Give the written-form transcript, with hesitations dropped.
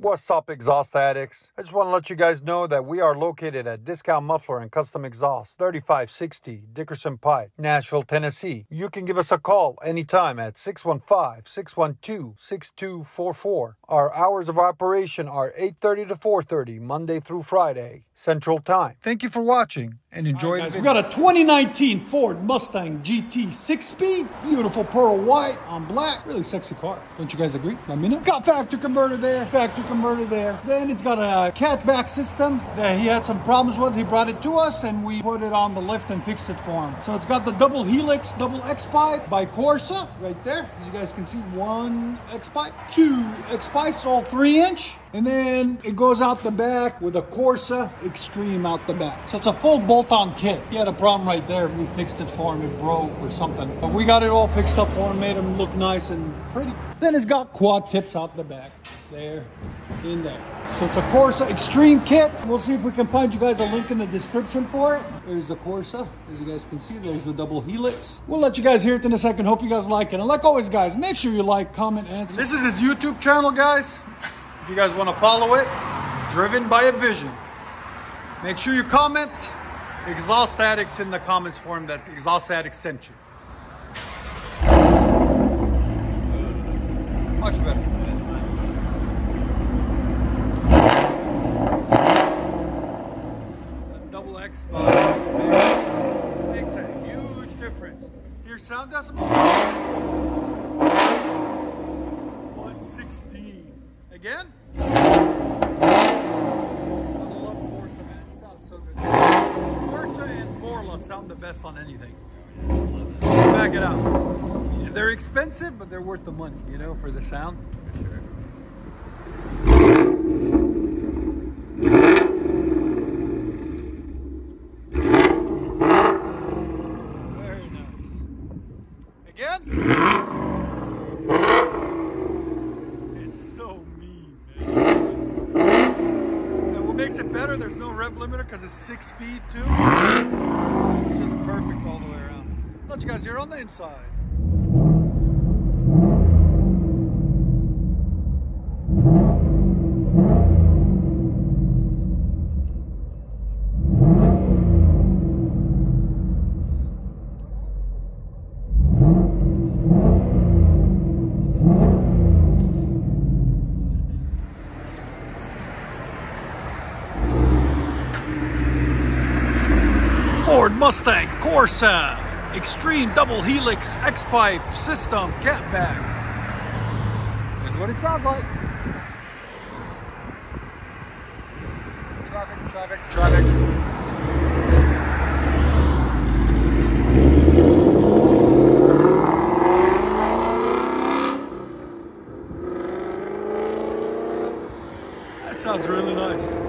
What's up, exhaust addicts? I just want to let you guys know that we are located at Discount Muffler and Custom Exhaust, 3560 Dickerson Pike, Nashville, Tennessee. You can give us a call anytime at 615-612-6244. Our hours of operation are 8:30 to 4:30, Monday through Friday, Central Time. Thank you for watching and enjoy the video. We got a 2019 Ford Mustang GT 6-speed, beautiful pearl white on black, really sexy car. Don't you guys agree? Let me know. Got factory converter there, factory converter there. Then it's got a catback system that he had some problems with. He brought it to us and we put it on the lift and fixed it for him. So it's got the double helix, double X pipe by Corsa right there. As you guys can see, one X pipe, two X pipes, all 3-inch. And then it goes out the back with a Corsa Extreme out the back. So it's a full bolt-on kit. He had a problem right there. We fixed it for him. It broke or something. But we got it all fixed up for him, made him look nice and pretty. Then it's got quad tips out the back. There, in there. So it's a Corsa Extreme kit. We'll see if we can find you guys a link in the description for it. There's the Corsa. As you guys can see, there's the double helix. We'll let you guys hear it in a second. Hope you guys like it. And like always, guys, make sure you like, comment, and subscribe. This is his YouTube channel, guys. If you guys want to follow it, Driven by a Vision. Make sure you comment Exhaust Addicts in the comments for him that Exhaust Addicts sent you. Much better. That double X makes a huge difference. Your sound decibel? 116. Again? I love Corsa, man. It sounds so good. Corsa and Borla sound the best on anything. Back it up. They're expensive, but they're worth the money, you know, for the sound. Very nice. Again? Makes it better, there's no rev limiter because it's 6-speed too. It's just perfect all the way around. Let you guys hear on the inside. Ford Mustang Corsa Extreme Double Helix X-Pipe System Catback. Here's what it sounds like. Traffic, traffic, traffic. That sounds really nice.